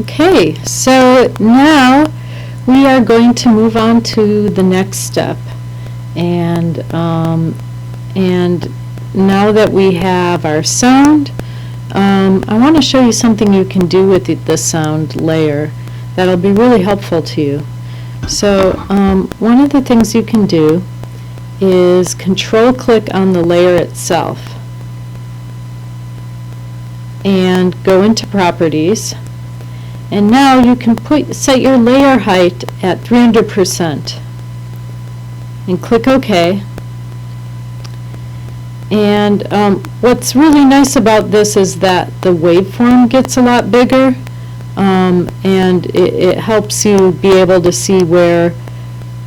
Okay, so now we are going to move on to the next step, and now that we have our sound, I want to show you something you can do with the sound layer that'll be really helpful to you. So one of the things you can do is control-click on the layer itself and go into Properties. And now you can set your layer height at 300% and click OK. And what's really nice about this is that the waveform gets a lot bigger, and it helps you be able to see where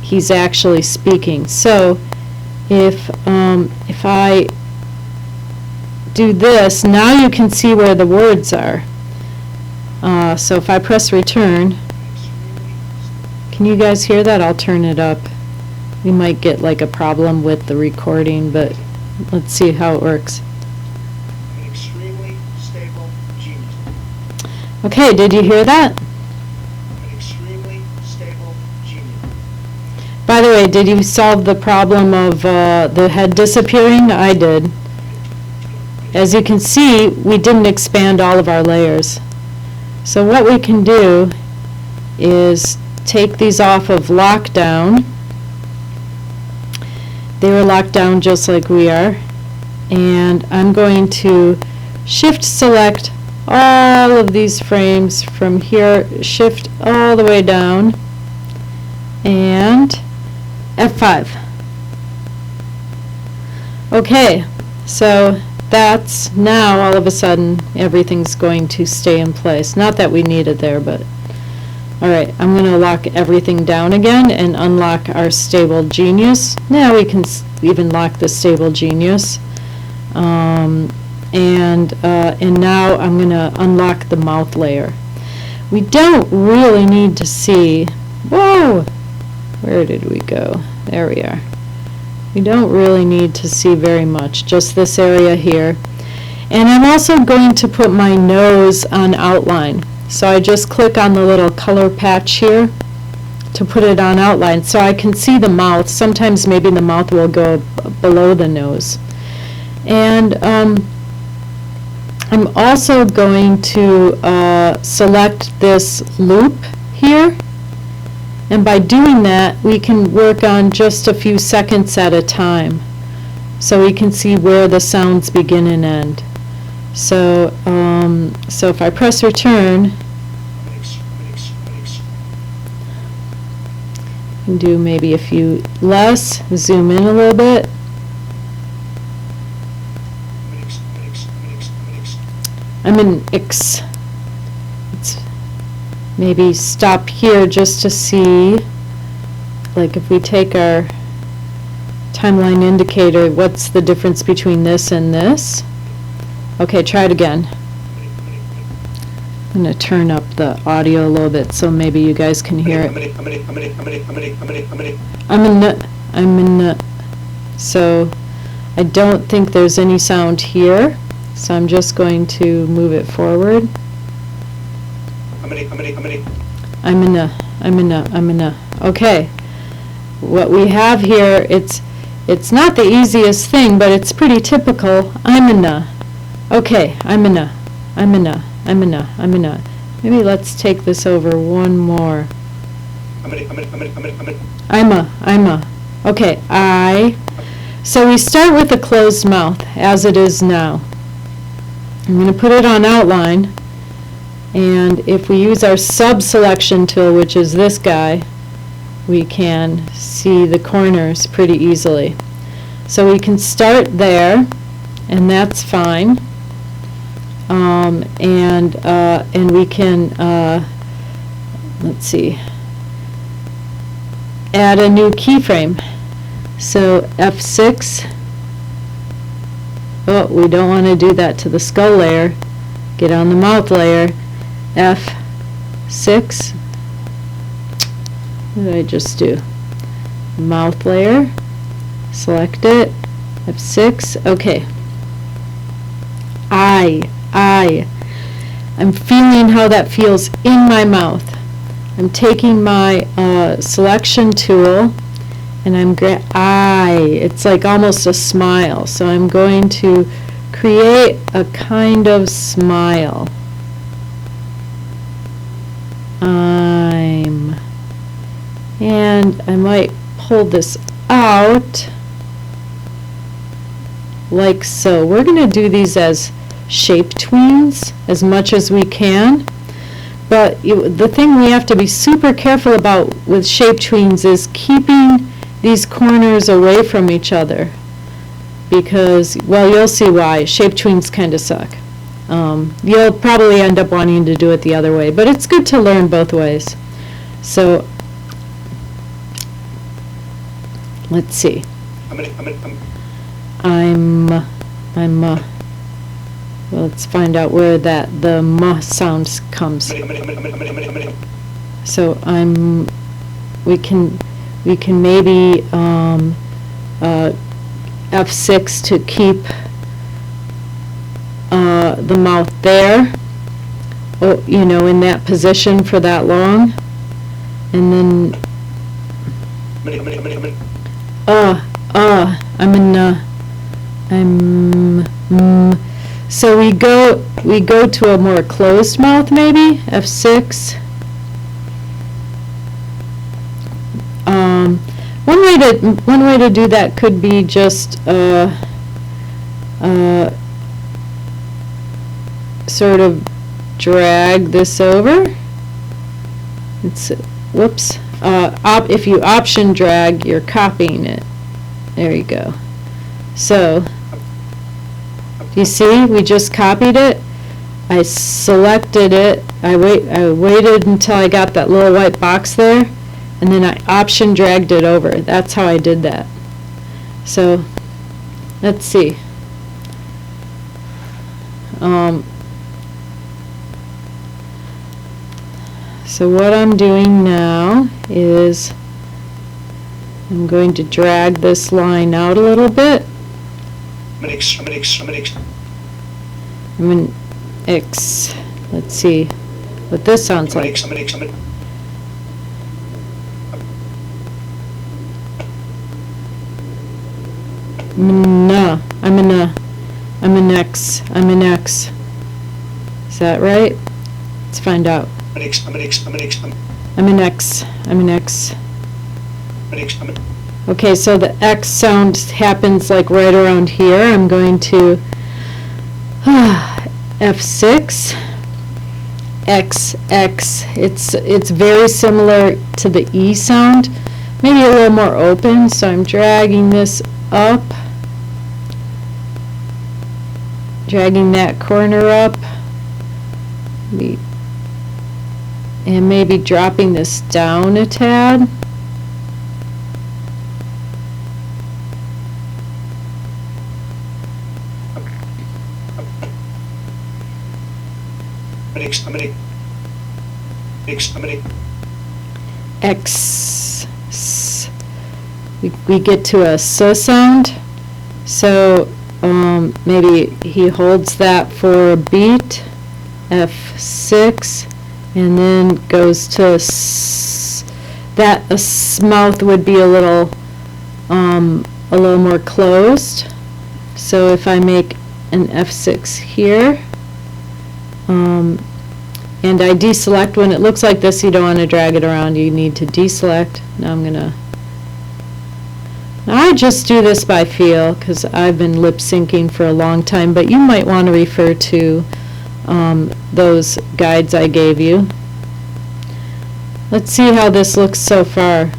he's actually speaking. So if I do this, now you can see where the words are. So if I press return, can you guys hear that? I'll turn it up. We might get like a problem with the recording, but let's see how it works. An extremely stable genius. Okay, did you hear that? An extremely stable genius. By the way, did you solve the problem of the head disappearing? I did. As you can see, we didn't expand all of our layers. So what we can do is take these off of lockdown. They were locked down just like we are. And I'm going to shift select all of these frames from here, shift all the way down, and F5. Okay, so that's now all of a sudden everything's going to stay in place. Not that we need it there, but all right, I'm going to lock everything down again and unlock our stable genius. Now we can even lock the stable genius, and now I'm going to unlock the mouth layer. We don't really need to see. Whoa, where did we go? There we are. We don't really need to see very much, just this area here. And I'm also going to put my nose on outline. So I just click on the little color patch here to put it on outline so I can see the mouth. Sometimes maybe the mouth will go below the nose. And I'm also going to select this loop here. And by doing that, we can work on just a few seconds at a time, so we can see where the sounds begin and end. So, so if I press return, and do maybe a few less, zoom in a little bit. I'm in X. Maybe stop here just to see, like if we take our timeline indicator, what's the difference between this and this? Okay, try it again. I'm going to turn up the audio a little bit so maybe you guys can hear it. I'm in the, so I don't think there's any sound here, so I'm just going to move it forward. I'm in a. Okay. What we have here, it's not the easiest thing, but it's pretty typical. I'm in a. Okay, I'm in a. Maybe let's take this over one more. I'm a. Okay, I. So we start with a closed mouth, as it is now. I'm going to put it on outline. And if we use our sub-selection tool, which is this guy, we can see the corners pretty easily. So we can start there, and that's fine. And we can, let's see, add a new keyframe. So F6. Oh, we don't want to do that to the skull layer. Get on the mouth layer. F6. What did I just do? Mouth layer. Select it. F6. Okay. I. I'm feeling how that feels in my mouth. I'm taking my selection tool and it's like almost a smile. So I'm going to create a kind of smile. And I might pull this out like so. We're going to do these as shape tweens as much as we can. But the thing we have to be super careful about with shape tweens is keeping these corners away from each other. Because, well, you'll see why. Shape tweens kind of suck. You'll probably end up wanting to do it the other way, but it's good to learn both ways. So, let's see. Well, let's find out where the m sound comes. So we can maybe F6 to keep the mouth there, in that position for that long, and then so we go to a more closed mouth, maybe F6. One way to do that could be just sort of drag this over. Whoops. If you option drag, you're copying it. There you go. So, you see, we just copied it. I selected it. I waited until I got that little white box there, and then I option dragged it over. That's how I did that. So, let's see. So what I'm doing now is I'm going to drag this line out a little bit. I'm in X. Let's see what this sounds like. No, I'm in X. Is that right? Let's find out. I'm in X. Okay, so the X sound happens like right around here. I'm going to F6, XX. It's very similar to the E sound, maybe a little more open, so I'm dragging this up, dragging that corner up, and maybe dropping this down a tad. X. We get to a S sound, so maybe he holds that for a beat, F6, and then goes to that mouth would be a little more closed. So if I make an F6 here, and I deselect when it looks like this, you don't want to drag it around, you need to deselect. Now I just do this by feel because I've been lip syncing for a long time, but you might want to refer to those guides I gave you. Let's see how this looks so far.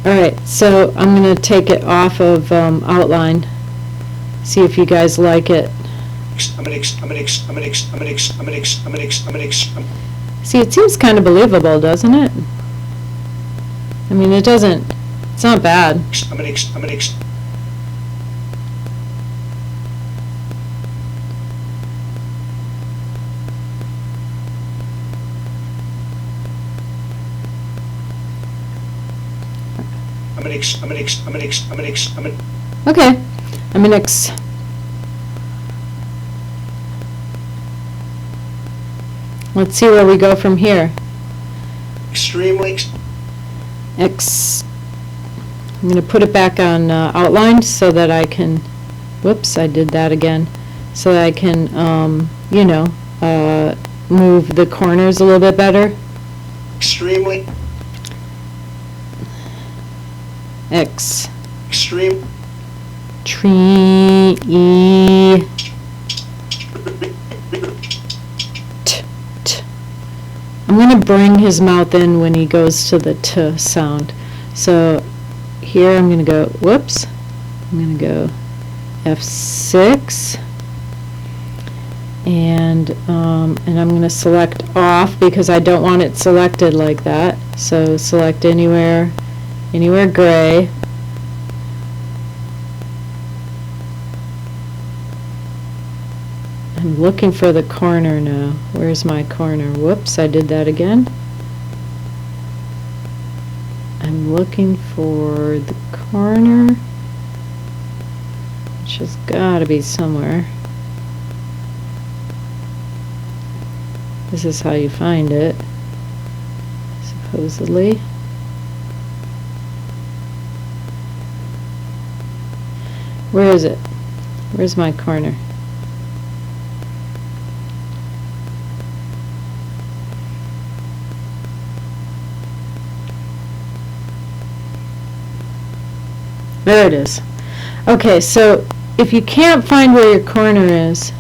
Alright, so I'm going to take it off of outline. See if you guys like it. See, it seems kind of believable, doesn't it? I mean, it's not bad. Okay, I'm an X. Let's see where we go from here. extremely, I'm going to put it back on outlined so that I can, whoops, I did that again, so that I can, you know, move the corners a little bit better. extremely, extreme, Tree, t. I'm going to bring his mouth in when he goes to the t sound. So here I'm going to go, whoops, I'm going to go F6, and I'm going to select off because I don't want it selected like that. So select anywhere gray. I'm looking for the corner now. Where's my corner? Whoops, I did that again. I'm looking for the corner, which has got to be somewhere. This is how you find it, supposedly. Where is it? Where's my corner? There it is. Okay, so if you can't find where your corner is,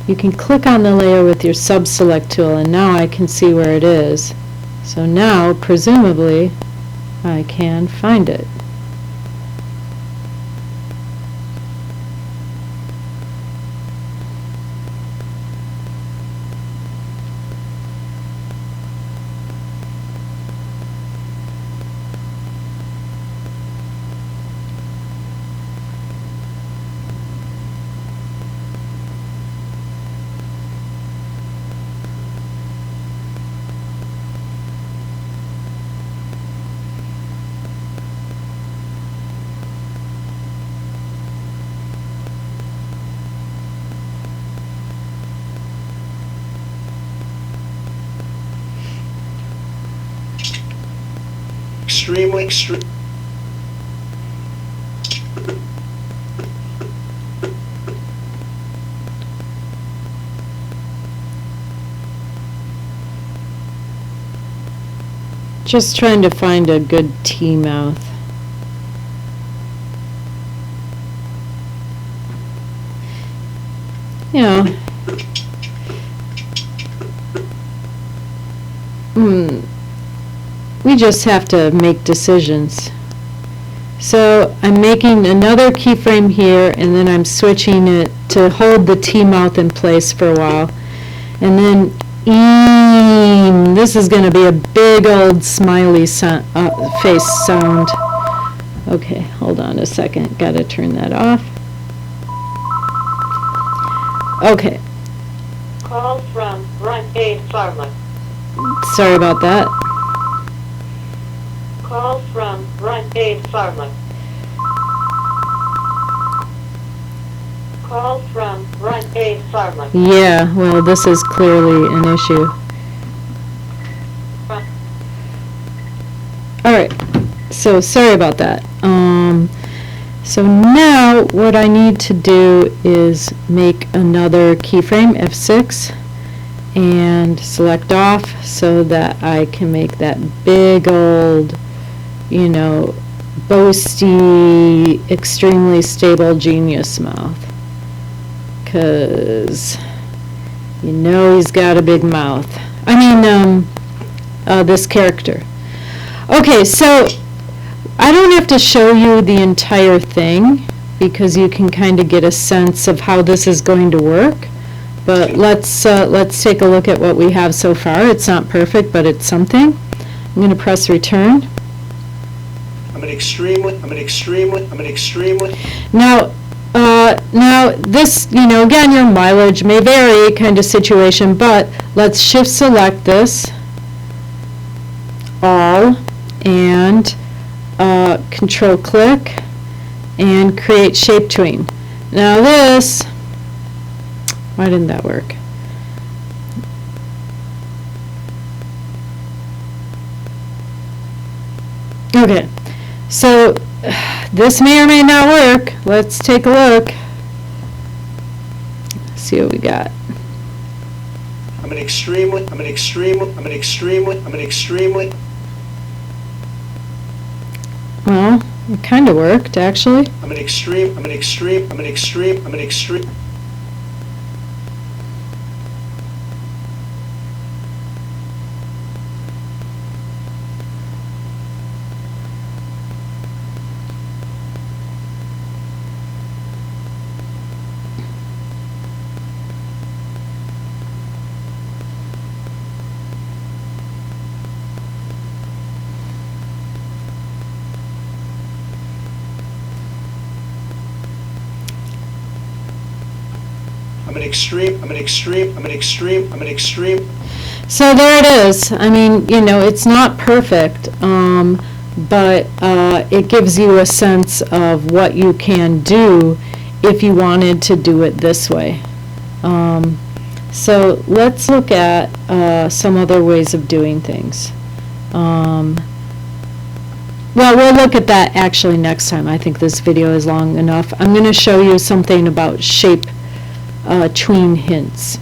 you can click on the layer with your sub-select tool, and now I can see where it is. So now, presumably, I can find it. extremely, Just trying to find a good T mouth. You know, we just have to make decisions. So I'm making another keyframe here, and then I'm switching it to hold the T mouth in place for a while. And then this is going to be a big old smiley face sound. Okay, hold on a second. Got to turn that off. Okay. Call from Run A Pharma. Sorry about that. Call from Run A Pharma. Call from Run A Pharma. Yeah, well, this is clearly an issue. All right, so sorry about that. So now what I need to do is make another keyframe, F6, and select off so that I can make that big old, you know, boasty, extremely stable genius mouth. Because you know he's got a big mouth. I mean, this character. Okay, so I don't have to show you the entire thing because you can kind of get a sense of how this is going to work. But let's take a look at what we have so far. It's not perfect, but it's something. I'm going to press return. I'm an extremely. Now this, you know, again, your mileage may vary kind of situation, but let's shift select this, all, and control click, and create shape tween. Now this, why didn't that work? Okay, so this may or may not work. Let's take a look. See what we got. I'm an extremely. Well, it kind of worked, actually. I'm an extreme. So there it is. I mean, you know, it's not perfect, but it gives you a sense of what you can do if you wanted to do it this way. So let's look at some other ways of doing things. Well, we'll look at that actually next time. I think this video is long enough. I'm going to show you something about shape tween hints.